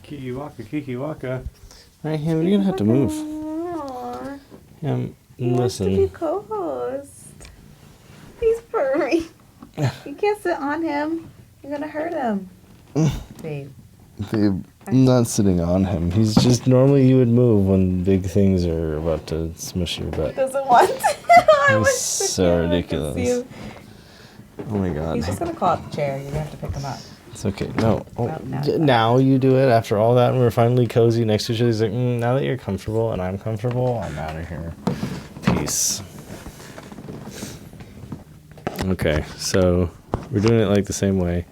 Kiki Waka, Kiki Waka. Right, Ham, you're gonna have to move. He wants to be co-host. He's furry. You can't sit on him. You're gonna hurt him. Babe. Babe, I'm not sitting on him. He's just normally you would move when big things are about to smush your butt. He doesn't want to. It's so ridiculous. Oh my god. He's just gonna call out the chair. You're gonna have to pick him up. It's okay. No. Oh, No, now you do it after all that, and we're finally cozy next to each other. He's like, now that you're comfortable and I'm comfortable, I'm out of here. Peace. Okay, so we're doing it like the same way.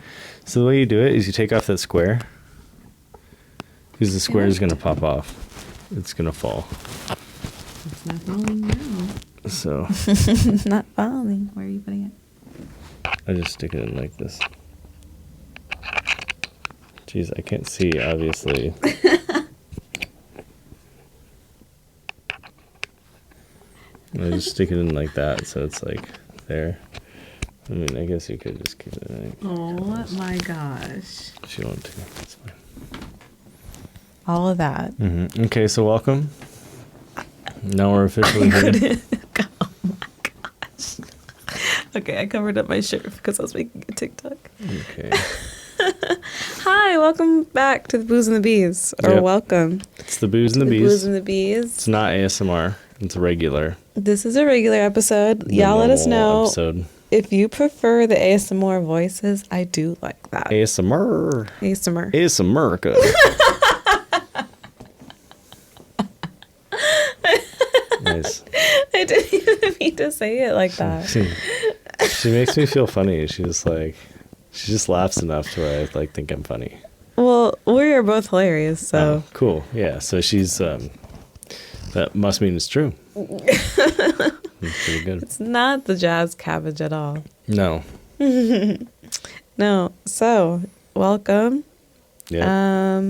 So the way you do it is you take off that square, because the square is going to pop off. It's going to fall. It's not falling now. So. Not falling. Where are you putting it? I just stick it in like this. Jeez, I can't see, obviously. I just stick it in like that, so it's like there. I mean, I guess you could just keep it in. Oh my gosh. If you want to, that's fine. All of that. Mm-hmm. Okay, so welcome. Now we're officially here. Oh my gosh. Okay, I covered up my shirt because I was making a TikTok. Okay. Hi, welcome back to the Booze and the Bees. Or Yep. welcome. It's the Booze and the Bees. Booze and the Bees. It's not ASMR. It's a regular. This is a regular episode. The Y'all let us normal know episode. if you prefer the ASMR voices. I do like that. ASMR. ASMR. It's America. Nice. I didn't even mean to say it like that. She makes me feel funny. She just laughs enough to where I like think I'm funny. Well, we are both hilarious, so. Oh, cool. Yeah. So she's that must mean it's true. That's pretty good. It's not the jazz cabbage at all. No. No. So, welcome. Yeah.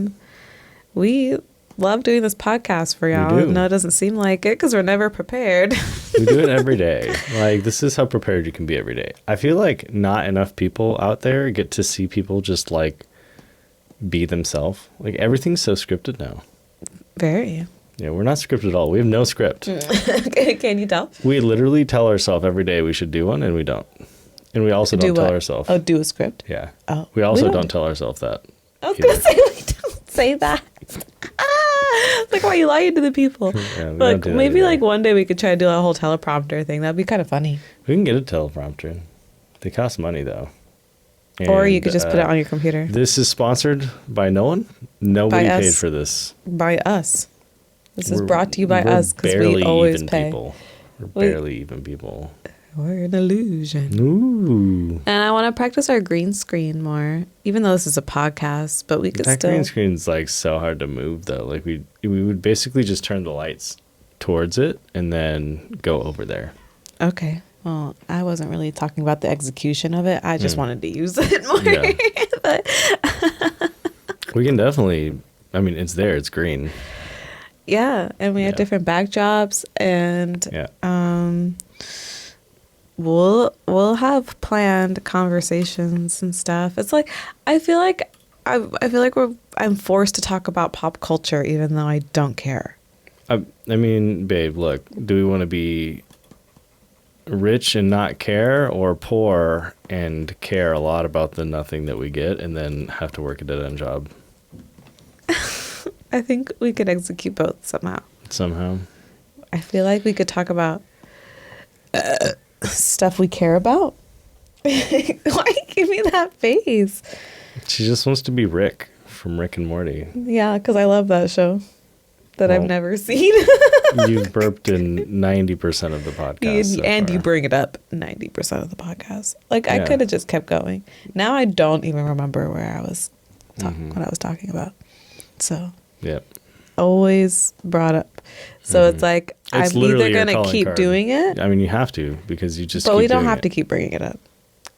We love doing this podcast for y'all. do. No, it doesn't seem like it because we're never prepared. We do it every day. Like, this is how prepared you can be every day. I feel like not enough people out there get to see people just like be themselves. Like, everything's so scripted now. Very. Yeah, we're not scripted at all. We have no script. Can you tell? We literally tell ourselves every day we should do one, and we don't. And we also don't tell ourselves. Oh, do a script? Yeah. Oh, We also we don't tell ourselves that. I was going to say, we don't say that. Like, why are you lying to the people? Yeah, we Like, don't do that maybe either. like one day we could try to do a whole teleprompter thing. That'd be kind of funny. We can get a teleprompter. They cost money, though. Or you And, could just put it on your computer. This is sponsored by no one. Nobody By paid us. for this. By us. This is We're- brought to you by we're us because we barely always even pay. People. We're Wait. barely even people. We're an illusion. Ooh. And I want to practice our green screen more, even though this is a podcast, but we could That still. green screen's like so hard to move though. Like we would basically just turn the lights towards it and then go over there. Okay. Well, I wasn't really talking about the execution of it. I just wanted to use it more. Yeah. But We can definitely. I mean, it's there. It's green. yeah, and we have Yeah. different backdrops, and Yeah. we'll have planned conversations and stuff. It's like I feel like I'm forced to talk about pop culture even though I don't care. I mean, babe, look. Do we want to be rich and not care, or poor and care a lot about the nothing that we get, and then have to work a dead-end job I think we could execute both somehow. somehow? I feel like we could talk about stuff we care about. Why give me that face? She just wants to be Rick from Rick and Morty. Yeah, because I love that show that I've Well, never seen. You've burped in 90% of the podcast. And so you far. bring it up 90% of the podcast. Like, I Yeah. could have just kept going. Now I don't even remember where I was Mm-hmm. what I was talking about. So, Yep. always brought up. So it's like, It's I'm literally either your going to calling keep card. doing it, I mean, you have to because you just. but keep we don't doing have it. to keep bringing it up.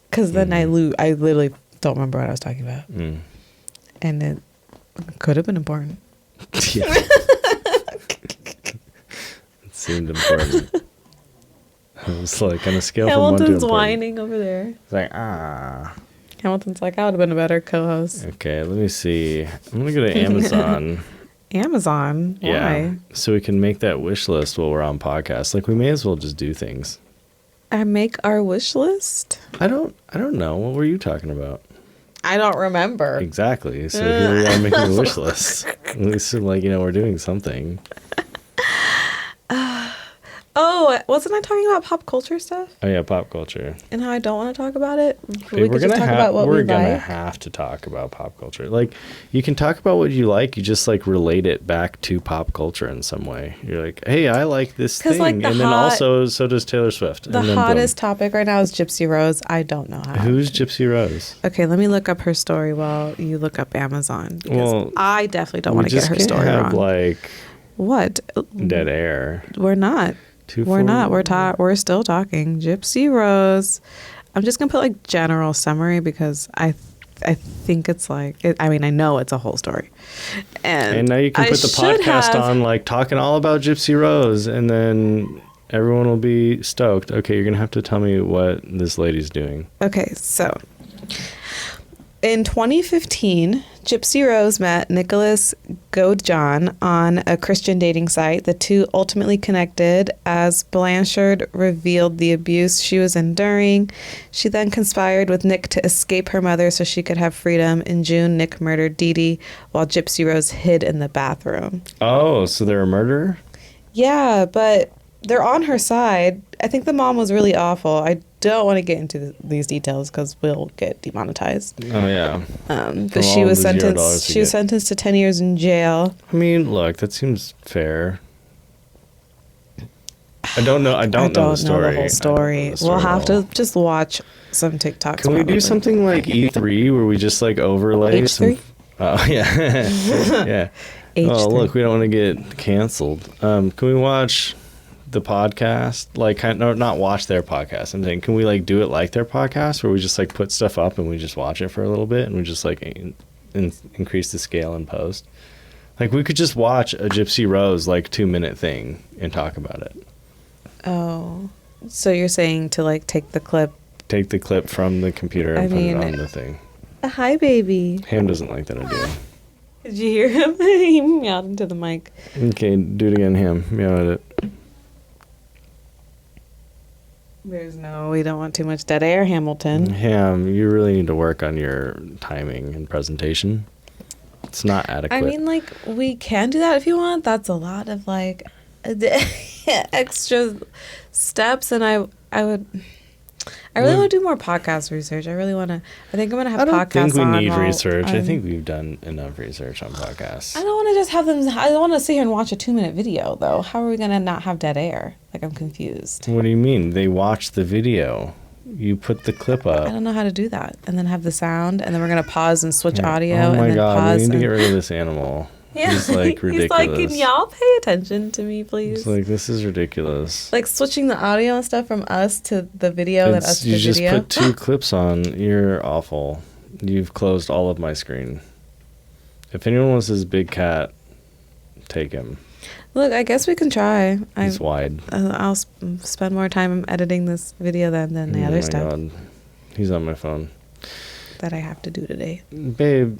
Because then I literally don't remember what I was talking about. Mm. And it could have been important. Yeah. It seemed important. It was like on a scale from 1 to Hamilton's important. whining over there. It's like, ah. Hamilton's like, I would have been a better co-host. Okay, let me see. I'm gonna go to Amazon. Amazon? Why? Yeah, so we can make that wish list while we're on podcast. Like, we may as well just do things. I make our wish list? I don't know. What were you talking about? I don't remember. Exactly. So here we are making a wish list. At least, like, we're doing something. Oh, wasn't I talking about pop culture stuff? Oh yeah, pop culture. And how I don't want to talk about it? We're gonna like. have to talk about pop culture. Like, you can talk about what you like. You just like relate it back to pop culture in some way. You're like, hey, I like this thing, like, and then also so does Taylor Swift. The and then hottest topic right now is Gypsy Rose. I don't know how. Who's Gypsy Rose? Okay, let me look up her story while you look up Amazon. Because Well, I definitely don't want to get her story have, wrong. Like, what? dead air. We're not. We're not. We're still talking. Gypsy Rose. I'm just gonna put like general summary because I think it's like I know it's a whole story. And now you can put the podcast on, like, talking all about Gypsy Rose, and then everyone will be stoked. Okay, you're gonna have to tell me what this lady's doing. Okay, so in 2015, Gypsy Rose met Nicholas Godjon on a Christian dating site. The two ultimately connected as Blanchard revealed the abuse she was enduring. She then conspired with Nick to escape her mother so she could have freedom. In June, Nick murdered Dee Dee while Gypsy Rose hid in the bathroom. Oh, so they're a murderer? Yeah, but they're on her side. I think the mom was really awful. I don't want to get into these details because we'll get demonetized. Oh yeah. But she was sentenced. She was sentenced to 10 years in jail. I mean, look, that seems fair. I don't know. I don't know the story. The whole story. We'll have to just watch some TikToks. Can we do something like E3 where we just like overlay some? Oh yeah, yeah. H3. Oh look, we don't want to get canceled. Can we watch the podcast? Like, not watch their podcast. I'm saying, can we like do it like their podcast where we just like put stuff up and we just watch it for a little bit and we just like increase the scale in post? Like, we could just watch a Gypsy Rose like 2-minute thing and talk about it. Oh, so you're saying to like take the clip from the computer and put it on the thing. Hi, baby. Ham doesn't like that idea. Did you hear him? He meowed into the mic. Okay, do it again, Ham. Meow at it. We don't want too much dead air, Hamilton. Ham, you really need to work on your timing and presentation. It's not adequate. I mean, like, we can do that if you want. That's a lot of like extra steps, and I really want to do more podcast research. I really want to. I think I'm gonna have podcasts on. I don't think we need research. I think we've done enough research on podcasts. I don't want to just have them. I don't want to sit here and watch a 2-minute video, though. How are we gonna not have dead air? Like, I'm confused. What do you mean? They watch the video. You put the clip up. I don't know how to do that. And then have the sound, and then we're gonna pause and switch audio. Oh my and then god, pause we need to get rid of this animal. Yeah, he's like ridiculous. He's like, can y'all pay attention to me, please? It's like, this is ridiculous. Like switching the audio and stuff from us to the video, then us to the video. You just put 2 clips on. You're awful. You've closed all of my screen. If anyone wants this big cat, take him. Look, I guess we can try. He's wide. I'll spend more time editing this video than the other stuff. God. He's on my phone. That I have to do today. Babe,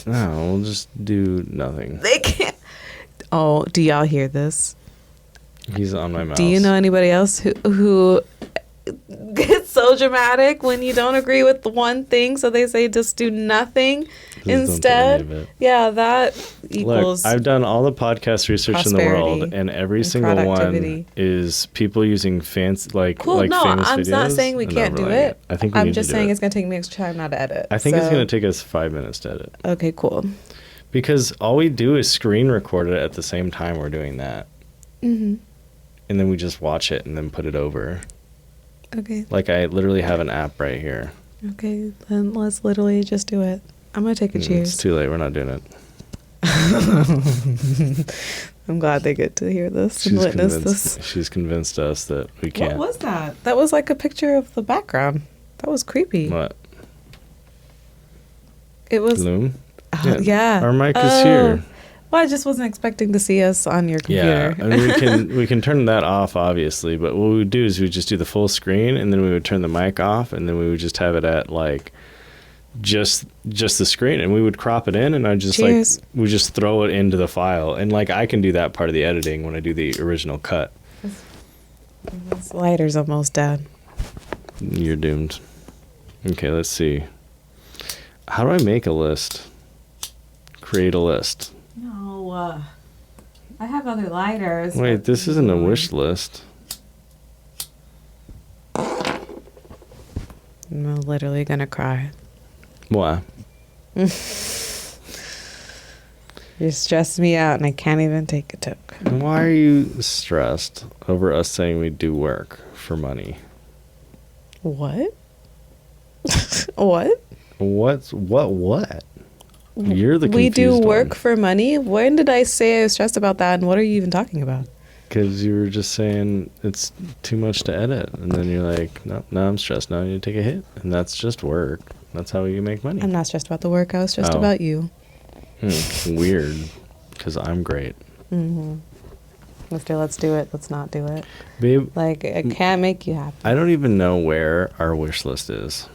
no, we'll just do nothing. They can't. Oh, do y'all hear this? He's on my mouse. Do you know anybody else who gets so dramatic when you don't agree with the one thing, so they say just do nothing instead? Yeah, that equals. Look, I've done all the podcast research in the world, and every single one is people using fancy cool. like no, famous I'm videos not saying we can't do it. I think I'm just saying it's gonna take me extra time now to edit. I think it's gonna take us 5 minutes to edit. Okay, cool. Because all we do is screen record it at the same time we're doing that. Mm-hmm. And then we just watch it and then put it over. Okay. Like, I literally have an app right here. Okay, then let's literally just do it. I'm going to take a cheers. It's too late. We're not doing it. I'm glad they get to hear this and witness this. She's convinced us that we can't. What was that? That was like a picture of the background. That was creepy. What? It was. Loom? Yeah. Our mic is here. Well, I just wasn't expecting to see us on your computer. Yeah, I mean, we can turn that off, obviously, but what we would do is we would just do the full screen, and then we would turn the mic off, and then we would just have it at, like, just the screen, and we would crop it in, and I just Cheers. like we just throw it into the file, and like I can do that part of the editing when I do the original cut. This lighter's almost dead. You're doomed. Okay, let's see. How do I make a list? Create a list. No, I have other lighters. Wait, this isn't a wish list. I'm literally gonna cry. Why? You're stressing me out, and I can't even take a toke. Why are you stressed over us saying we do work for money? What? What? What? You're the confused We do work one. for money? When did I say I was stressed about that, and what are you even talking about? Because you were just saying it's too much to edit, and then you're like, no, I'm stressed. Now I need to take a hit, and that's just work. That's how you make money. I'm not stressed about the work. I was stressed Oh. about you. Weird, because I'm great, Mister, let's do it. Let's not do it. babe. Like, I can't make you happy. I don't even know where our wish list is.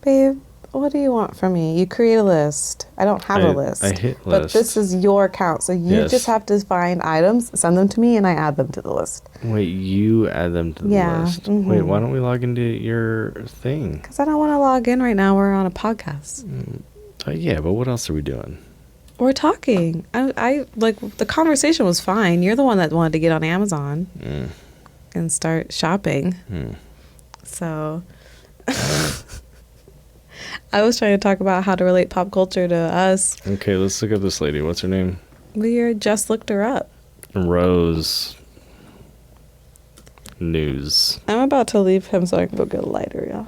Babe, what do you want from me? You create a list. I don't have a list. I hit But list. this is your account, so you Yes. just have to find items, send them to me, and I add them to the list. Wait, you add them to the Yeah, list. Wait, mhm. why don't we log into your thing? Because I don't want to log in right now. We're on a podcast. Yeah, but what else are we doing? We're talking. I like, the conversation was fine. You're the one that wanted to get on Amazon and start shopping. So I was trying to talk about how to relate pop culture to us. Okay, let's look up this lady. What's her name? We just looked her up. Rose News. I'm about to leave him so I can go get a lighter, y'all.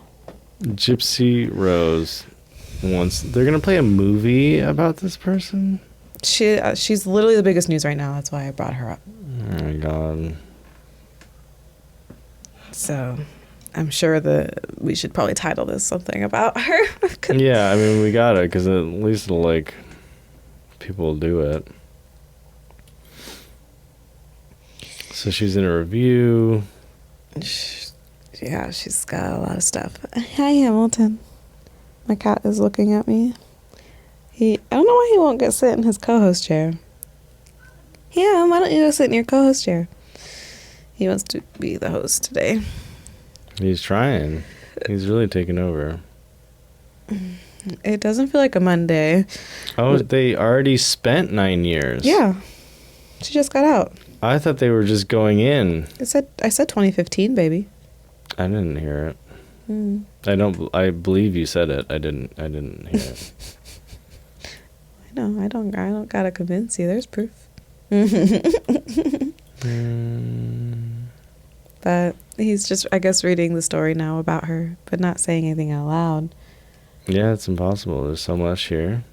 Gypsy Rose wants. They're gonna play a movie about this person. She's literally the biggest news right now. That's why I brought her up. Oh my god. So I'm sure that we should probably title this something about her. Yeah, I mean we got it because at least it'll like people will do it. So she's in a review. Yeah, she's got a lot of stuff. Hi, Hamilton. My cat is looking at me. I don't know why he won't get sit in his co-host chair. Yeah, why don't you go sit in your co-host chair? He wants to be the host today. He's trying. He's really taking over. It doesn't feel like a Monday. Oh, they already spent 9 years. Yeah, she just got out. I thought they were just going in. I said 2015, baby. I didn't hear it. Mm. I believe you said it. I didn't hear it. I know. I don't gotta convince you. There's proof. But he's just, I guess, reading the story now about her, but not saying anything out loud. Yeah, it's impossible. There's so much here.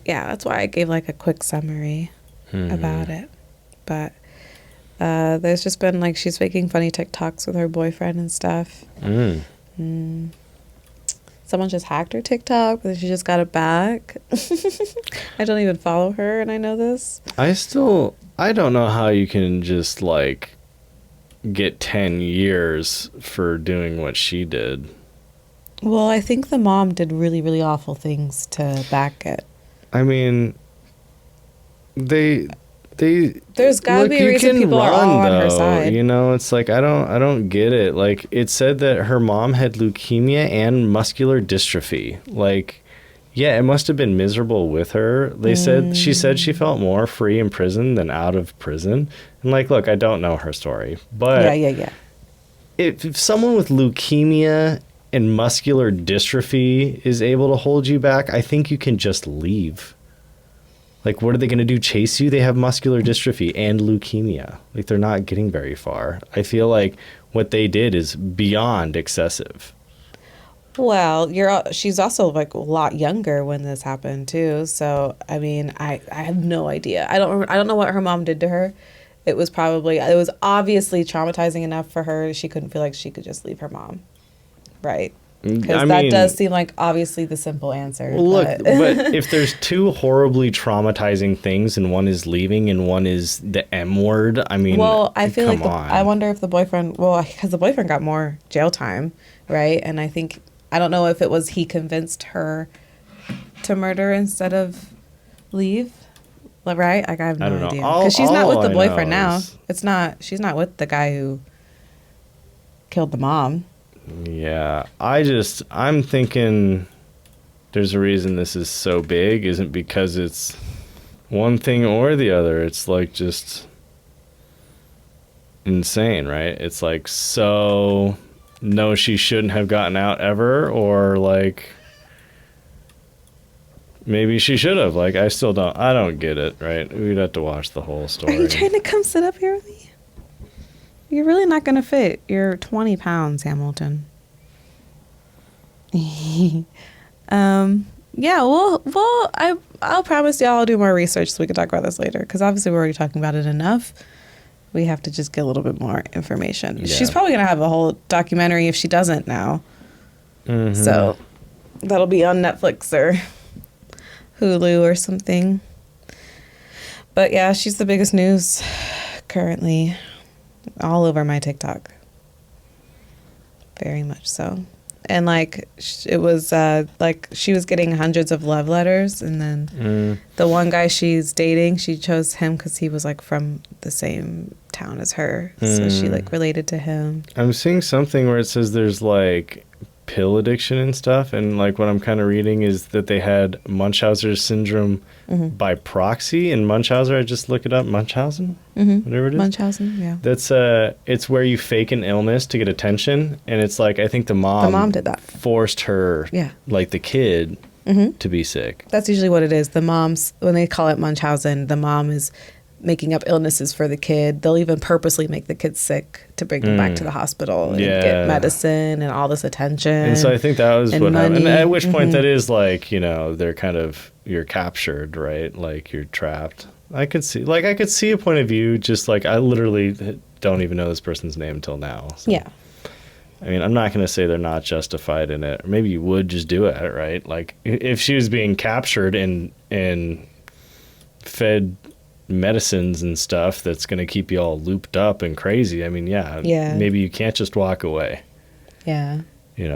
Yeah, that's why I gave like a quick summary about it. But there's just been like, she's making funny TikToks with her boyfriend and stuff. Someone just hacked her TikTok, but she just got it back. I don't even follow her, and I know this. I don't know how you can just like get 10 years for doing what she did. Well, I think the mom did really, really awful things to back it. I mean, there's got to be a you reason can people are all on her though. side. You know, it's like I don't get it. Like it said that her mom had leukemia and muscular dystrophy. Like, yeah, it must have been miserable with her. She said she felt more free in prison than out of prison. And like, look, I don't know her story, but Yeah. if someone with leukemia and muscular dystrophy is able to hold you back, I think you can just leave. Like, what are they going to do? Chase you? They have muscular dystrophy and leukemia. Like, they're not getting very far. I feel like what they did is beyond excessive. Well, she's also like a lot younger when this happened too. So I mean, I have no idea. I don't know what her mom did to her. It was obviously traumatizing enough for her. She couldn't feel like she could just leave her mom, right? Because that does seem like obviously the simple answer. Well, look, but if there's two horribly traumatizing things and one is leaving and one is the M word, I mean, well, I feel come like on. I wonder if the boyfriend, because the boyfriend got more jail time, right? And I think I don't know if it was he convinced her to murder instead of leave. Right? Like, I have no I don't know. idea. Because she's not with the I boyfriend know now. is- She's not with the guy who killed the mom. Yeah, I'm thinking there's a reason this is so big isn't because it's one thing or the other. It's like just insane, right? It's like, so no, she shouldn't have gotten out ever, or like maybe she should have. Like, I don't get it, right? We'd have to watch the whole story. Are you trying to come sit up here with me? You're really not going to fit. You're 20 pounds, Hamilton. Yeah, I'll promise y'all I'll do more research so we can talk about this later. Because obviously we're already talking about it enough. We have to just get a little bit more information. Yeah. She's probably going to have a whole documentary if she doesn't now. Mhm. So that'll be on Netflix or Hulu or something. But yeah, she's the biggest news currently all over my TikTok. Very much so. And like it was like she was getting hundreds of love letters, and then the one guy she's dating, she chose him because he was like from the same town as her, so she like related to him. I'm seeing something where it says there's like pill addiction and stuff, and like what I'm kind of reading is that they had Munchausen syndrome by proxy. And Munchausen, I just look it up, Munchausen, whatever it is. Munchausen, yeah. That's it's where you fake an illness to get attention, and it's like I think the mom did that. forced her, Yeah. like the kid, to be sick. That's usually what it is. The moms, when they call it Munchausen, the mom is making up illnesses for the kid. They'll even purposely make the kid sick to bring them back to the hospital and get medicine and all this attention. And so I think that was what happened. And money. at which point that is like, they're kind of, you're captured, right? Like you're trapped. I could see a point of view, just like I literally don't even know this person's name until now. So. Yeah. I mean, I'm not going to say they're not justified in it. Or maybe you would just do it, right? Like if she was being captured and fed medicines and stuff that's going to keep you all looped up and crazy. I mean, yeah, maybe you can't just walk away. Yeah.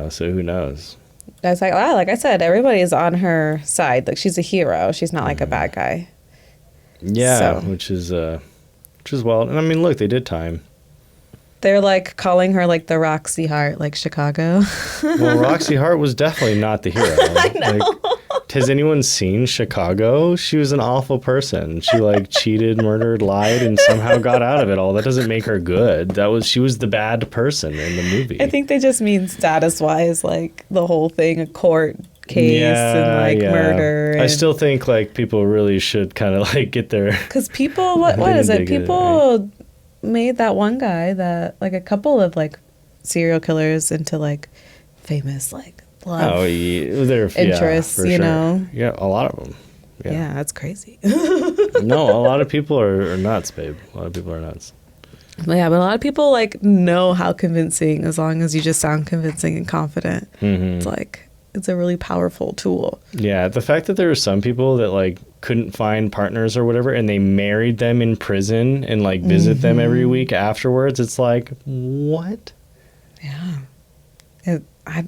So who knows? That's like, like I said, everybody is on her side. Like she's a hero. She's not like a bad guy. Yeah, which is wild. And I mean, look, they did time. They're like calling her like the Roxy Hart, like Chicago. Well, Roxy Hart was definitely not the hero. I know. Like, has anyone seen Chicago? She was an awful person. She like cheated, murdered, lied, and somehow got out of it all. That doesn't make her good. She was the bad person in the movie. I think they just mean status-wise, like the whole thing, a court case and like murder. I still think like people really should kind of like get their. Because people, what is it? People made that one guy that like a couple of like serial killers into like famous like love they're interests, for you sure. know. Yeah, a lot of them. Yeah, that's crazy. No, a lot of people are nuts, babe. A lot of people are nuts. Yeah, but a lot of people like know how convincing, as long as you just sound convincing and confident. It's like it's a really powerful tool. Yeah, the fact that there were some people that like couldn't find partners or whatever, and they married them in prison and like visit them every week afterwards. It's like, what? Yeah. I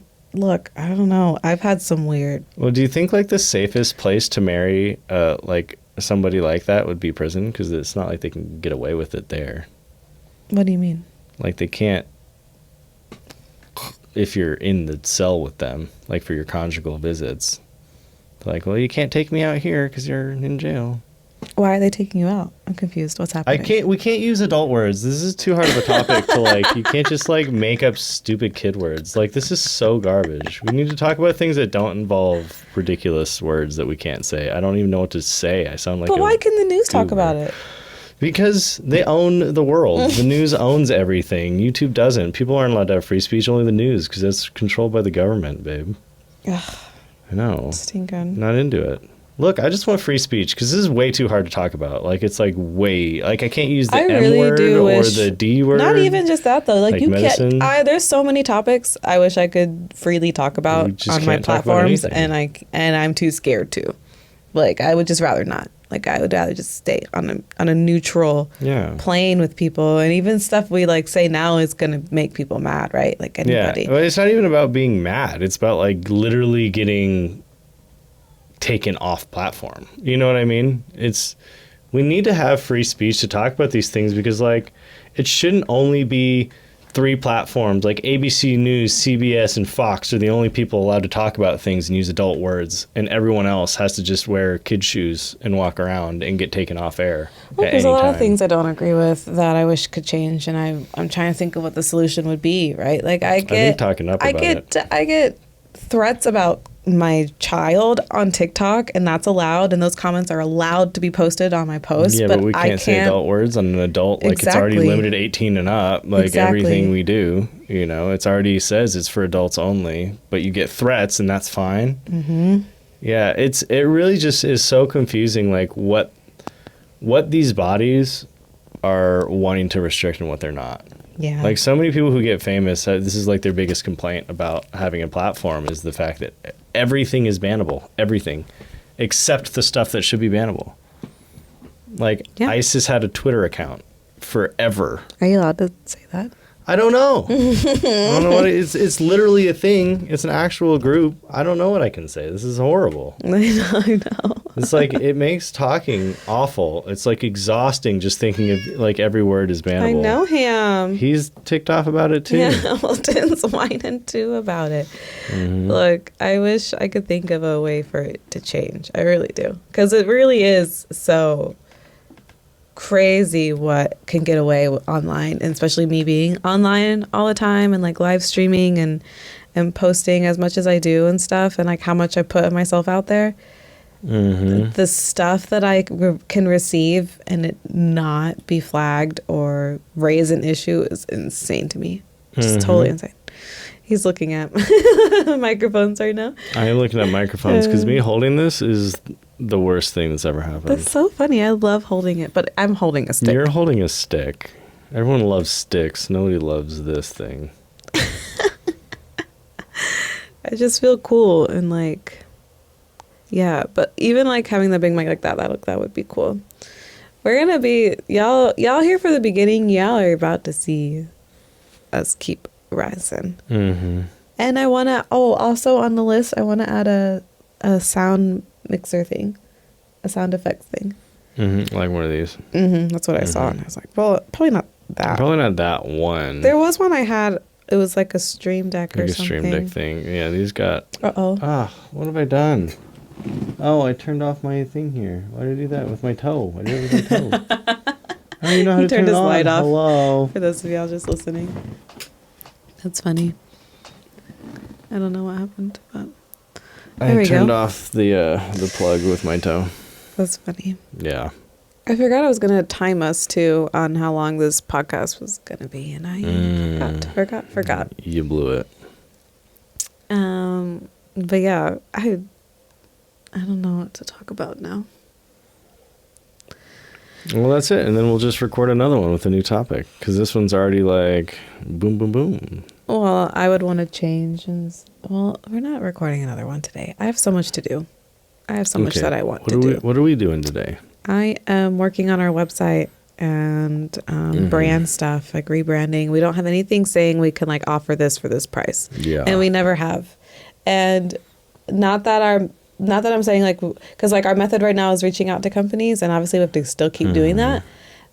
don't know. I've had some weird. Well, do you think like the safest place to marry like somebody like that would be prison? Because it's not like they can get away with it there. What do you mean? Like they can't, if you're in the cell with them, like for your conjugal visits. Like, well, you can't take me out here because you're in jail. Why are they taking you out? I'm confused. What's happening? We can't use adult words. This is too hard of a topic to like, you can't just like make up stupid kid words. Like, this is so garbage. We need to talk about things that don't involve ridiculous words that we can't say. I don't even know what to say. I sound like But why can the news talk about it? Because they own the world. The news owns everything. YouTube doesn't. People aren't allowed to have free speech, only the news, because that's controlled by the government, babe. Ugh, I know. stinking. Not into it. Look, I just want free speech because this is way too hard to talk about. Like, it's like I can't use the M word or the D word. Not even just that though. Like you medicine. can't. There's so many topics I wish I could freely talk about on my platforms, and I'm too scared to. Like, I would just rather not. Like, I would rather just stay on a neutral plane with people. And even stuff we like say now is going to make people mad, right? Like anybody. Yeah, well, it's not even about being mad. It's about like literally getting taken off platform. You know what I mean? We need to have free speech to talk about these things, because like it shouldn't only be 3 platforms. Like ABC News, CBS, and Fox are the only people allowed to talk about things and use adult words, and everyone else has to just wear kid shoes and walk around and get taken off air. Well, there's a lot of things I don't agree with that I wish could change, and I'm trying to think of what the solution would be. Right? Like I get threats about my child on TikTok, and that's allowed, and those comments are allowed to be posted on my post. Yeah, but we can't say adult words on an adult. Like It's already limited 18 and up. Like everything we do, you know, it's already says it's for adults only. But you get threats, and that's fine. Mm-hmm. Yeah, it really just is so confusing. Like what these bodies are wanting to restrict and what they're not. Yeah. Like so many people who get famous, this is like their biggest complaint about having a platform is the fact that everything is bannable. Everything. Except the stuff that should be bannable. Like ISIS had a Twitter account forever. Are you allowed to say that? I don't know. I don't know what it's literally a thing. It's an actual group. I don't know what I can say. This is horrible. I know. It's like it makes talking awful. It's like exhausting just thinking of like every word is bannable. I know him. He's ticked off about it too. Yeah, Hamilton's whining too about it. Mm-hmm. Look, I wish I could think of a way for it to change. I really do. Because it really is so crazy what can get away online, and especially me being online all the time and like live streaming and posting as much as I do and stuff, and like how much I put myself out there. Mm-hmm. The stuff that I can receive and it not be flagged or raise an issue is insane to me. Just totally insane. He's looking at microphones right now. I am looking at microphones because me holding this is the worst thing that's ever happened. That's so funny. I love holding it, but I'm holding a stick. You're holding a stick. Everyone loves sticks. Nobody loves this thing. I just feel cool and like, yeah. But even like having the big mic like that would be cool. We're gonna be y'all here for the beginning. Y'all are about to see us keep rising. Mm-hmm. And I wanna. Oh, also on the list, I wanna add a sound mixer thing, a sound effects thing. Mm-hmm. Like one of these. Mm-hmm. That's what I saw, and I was like, well, probably not that. Probably not that one. There was one I had. It was like a Stream Deck or something. Like a Stream Deck thing. Yeah, these got... Uh-oh. Ah, what have I done? Oh, I turned off my thing here. Why did I do that with my toe? I did it with my toe. I don't even know how to turn it on. Light off. Hello. For those of y'all just listening. That's funny. I don't know what happened, but... I turned off the plug with my toe. That's funny. Yeah. I forgot I was going to time us, too, on how long this podcast was going to be, and I forgot. You blew it. But yeah, I don't know what to talk about now. Well, that's it, and then we'll just record another one with a new topic, because this one's already like boom, boom, boom. Well, I would want to change, well, we're not recording another one today. I have so much to do. I have so much that I want to do. What are we doing today? I am working on our website and brand stuff, like rebranding. We don't have anything saying we can like offer this for this price. Yeah. And we never have. And not that I'm saying like, because like our method right now is reaching out to companies, and obviously we have to still keep doing that.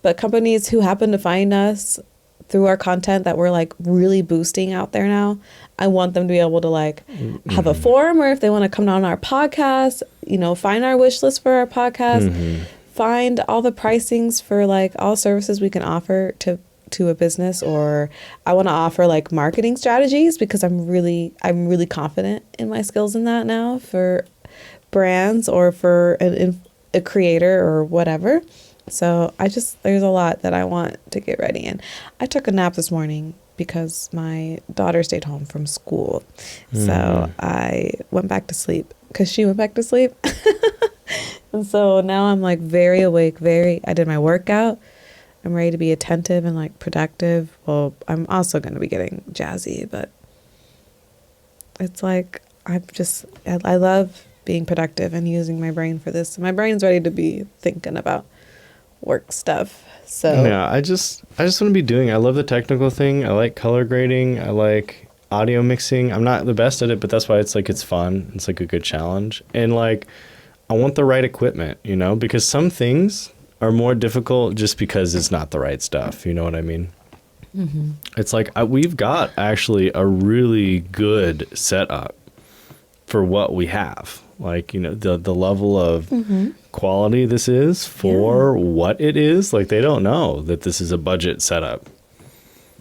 But companies who happen to find us through our content that we're like really boosting out there now, I want them to be able to like have a forum where if they want to come on our podcast, you know, find our wish list for our podcast, find all the pricings for like all services we can offer to a business, or I want to offer like marketing strategies because I'm really confident in my skills in that now for brands or for a creator or whatever. So there's a lot that I want to get ready. And I took a nap this morning because my daughter stayed home from school. So I went back to sleep because she went back to sleep. And so now I'm like very awake, I did my workout. I'm ready to be attentive and like productive. Well, I'm also going to be getting jazzy, but it's like, I love being productive and using my brain for this. My brain's ready to be thinking about work stuff. So Yeah, I just want to be doing. I love the technical thing. I like color grading. I like audio mixing. I'm not the best at it, but that's why it's like it's fun. It's like a good challenge. And like I want the right equipment, you know, because some things are more difficult just because it's not the right stuff. You know what I mean? Mm-hmm. It's like we've got actually a really good setup for what we have. Like, you know, the level of quality this is for what it is. Like, they don't know that this is a budget setup.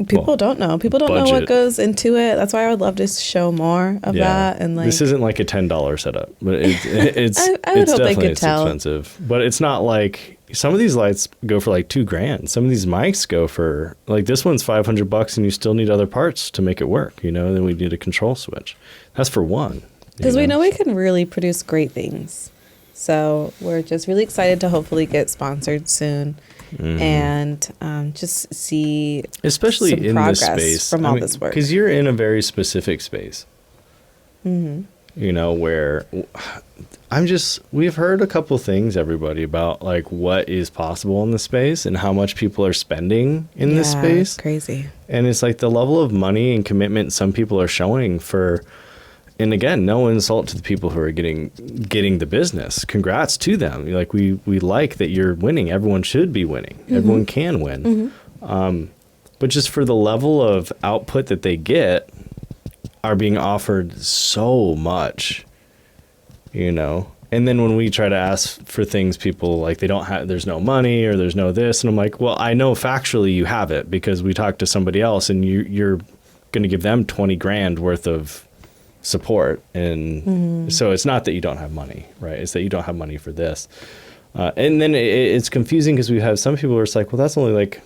People don't know. People don't know what goes into it. That's why I would love to show more of that. And like, this isn't like a $10 setup, but it's I would it's hope they definitely could tell. expensive. But it's not like some of these lights go for like $2,000. Some of these mics go for like this one's $500, and you still need other parts to make it work. You know, then we need a control switch. That's for one. Because we know we can really produce great things. So we're just really excited to hopefully get sponsored soon and just see especially some in this progress space from all this work. Because you're in a very specific space. You know, where we've heard a couple things, everybody, about like what is possible in the space and how much people are spending in this space. It's crazy. And it's like the level of money and commitment some people are showing for. And again, no insult to the people who are getting the business. Congrats to them. Like we like that you're winning. Everyone should be winning. Everyone can win. But just for the level of output that they get, are being offered so much, you know. And then when we try to ask for things, people like they don't have. There's no money or there's no this, and I'm like, well, I know factually you have it because we talked to somebody else, and you're going to give them $20,000 worth of support. And so it's not that you don't have money, right? It's that you don't have money for this. And then it's confusing because we have some people where it's like, well, that's only like,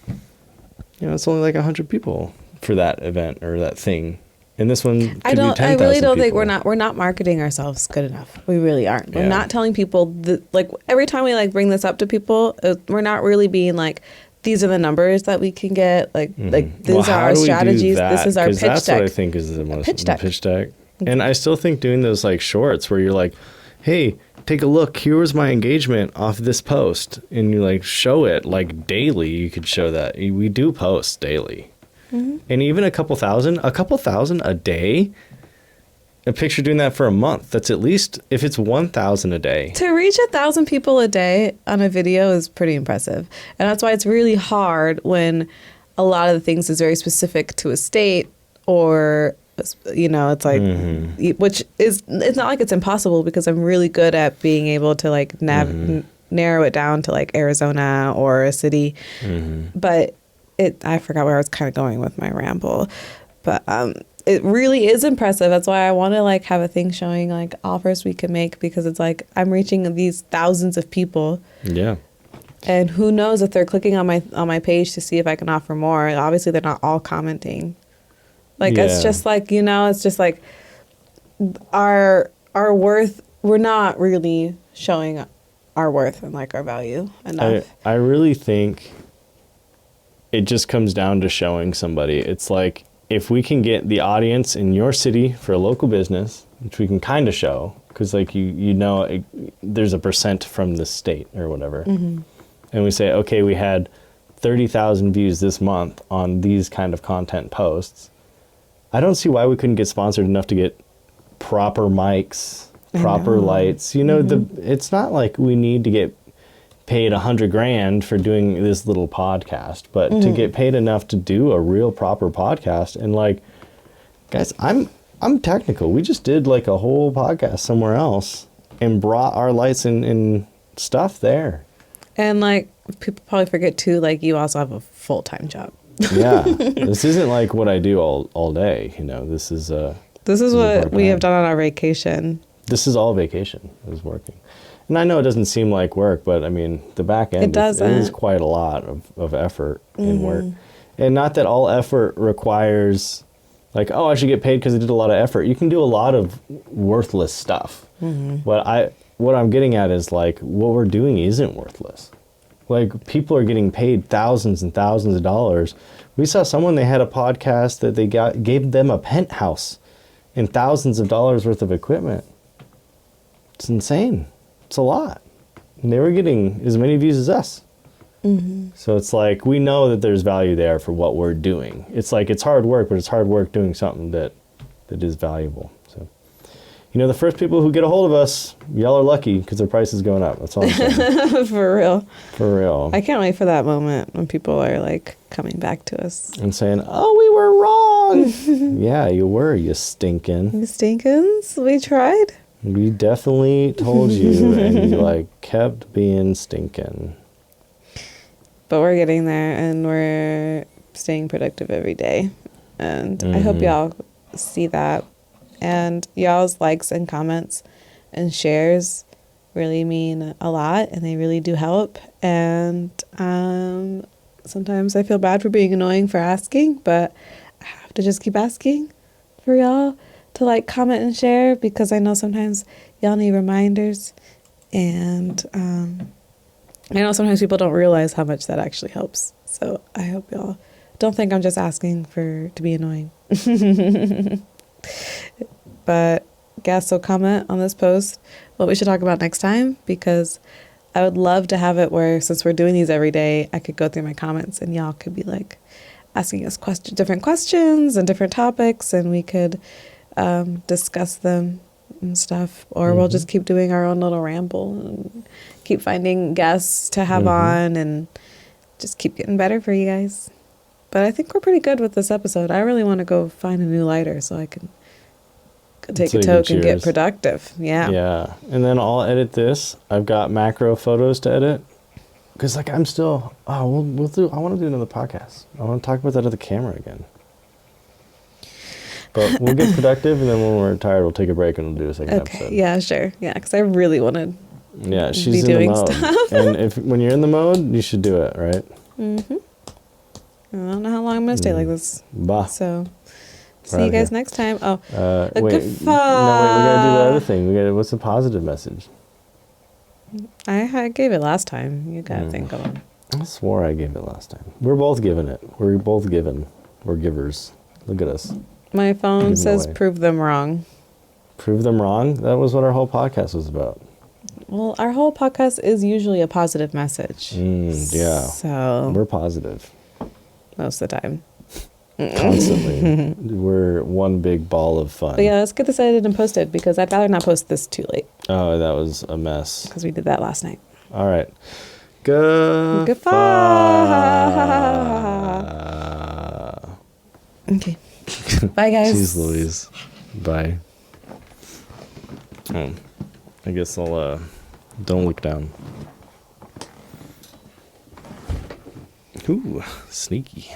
you know, it's only like 100 people for that event or that thing. And this one could be 10,000 I really don't think people. we're not marketing ourselves good enough. We really aren't. Yeah. We're not telling people that, like, every time we like bring this up to people, we're not really being like, these are the numbers that we can get. Like these are our strategies. This is our pitch deck. That's what I think is the most pitch deck. And I still think doing those like shorts where you're like, hey, take a look. Here's my engagement off this post, and you like show it like daily. You could show that we do post daily, and even a couple thousand a day. A picture doing that for a month. That's at least if it's 1,000 a day. To reach 1,000 people a day on a video is pretty impressive. And that's why it's really hard when a lot of the things is very specific to a state or, you know, it's like, which is, it's not like it's impossible because I'm really good at being able to like narrow it down to like Arizona or a city. But I forgot where I was kind of going with my ramble. But, it really is impressive. That's why I want to like have a thing showing like offers we can make, because it's like I'm reaching these thousands of people. Yeah. And who knows if they're clicking on my page to see if I can offer more. Obviously, they're not all commenting. Like it's just like, you know, it's just like our worth. We're not really showing our worth and like our value enough. I really think it just comes down to showing somebody. It's like, if we can get the audience in your city for a local business, which we can kind of show, because like you know there's a percent from the state or whatever, and we say, okay, we had 30,000 views this month on these kind of content posts. I don't see why we couldn't get sponsored enough to get proper mics, proper lights. You know, it's not like we need to get paid $100,000 for doing this little podcast, but to get paid enough to do a real proper podcast. And like, guys, I'm technical. We just did like a whole podcast somewhere else and brought our lights and stuff there. And like, people probably forget too, like you also have a full-time job. Yeah. This isn't like what I do all day. You know, this is what we have done on our vacation. This is all vacation. It is working. And I know it doesn't seem like work, but I mean, the back end it is quite a lot of effort and work. And not that all effort requires like, oh, I should get paid because I did a lot of effort. You can do a lot of worthless stuff. But what I'm getting at is like, what we're doing isn't worthless. Like people are getting paid thousands and thousands of dollars. We saw someone, they had a podcast that they gave them a penthouse and thousands of dollars worth of equipment. It's insane. It's a lot. And they were getting as many views as us. Mm-hmm. So it's like, we know that there's value there for what we're doing. It's like, it's hard work, but it's hard work doing something that is valuable. So, the first people who get a hold of us, y'all are lucky because their price is going up. That's all I'm saying. For real. For real. I can't wait for that moment when people are like coming back to us. And saying, oh, we were wrong. Yeah, you were, you stinking. You stinkins, we tried. We definitely told you, and you like kept being stinking. But we're getting there, and we're staying productive every day. And I hope y'all see that. And y'all's likes and comments and shares really mean a lot, and they really do help. And sometimes I feel bad for being annoying for asking, but I have to just keep asking for y'all to like, comment, and share, because I know sometimes y'all need reminders. And I know sometimes people don't realize how much that actually helps. So I hope y'all don't think I'm just asking to be annoying. But yeah, so comment on this post what we should talk about next time, because I would love to have it where, since we're doing these every day, I could go through my comments and y'all could be like asking us different questions and different topics, and we could discuss them and stuff. Or we'll just keep doing our own little ramble and keep finding guests to have on and just keep getting better for you guys. But I think we're pretty good with this episode. I really want to go find a new lighter so I can take a toke and get productive. Yeah. And then I'll edit this. I've got macro photos to edit. Because like I'm still, I want to do another podcast. I want to talk about that at the camera again. But we'll get productive, and then when we're tired, we'll take a break and we'll do a second episode. Yeah, sure. Yeah, because I really want to. Yeah, she's in the mode. Stuff. And when you're in the mode, you should do it, right? Mm-hmm. I don't know how long I'm going to stay like this. Bah. So, see you guys next time. Oh, wait. No, wait, we got to do the other thing. What's the positive message? I gave it last time. You got to think of it. I swore I gave it last time. We're both giving it. We're both giving. We're givers. Look at us. My phone says prove them wrong. Prove them wrong? That was what our whole podcast was about. Well, our whole podcast is usually a positive message. Yeah. So we're positive. Most of the time. Constantly. We're one big ball of fun. But yeah, let's get this edited and posted, because I'd rather not post this too late. Oh, that was a mess. Because we did that last night. All right. Goodbye. Okay. Bye, guys. Jeez Louise. Bye. I guess I'll, don't look down. Ooh, sneaky.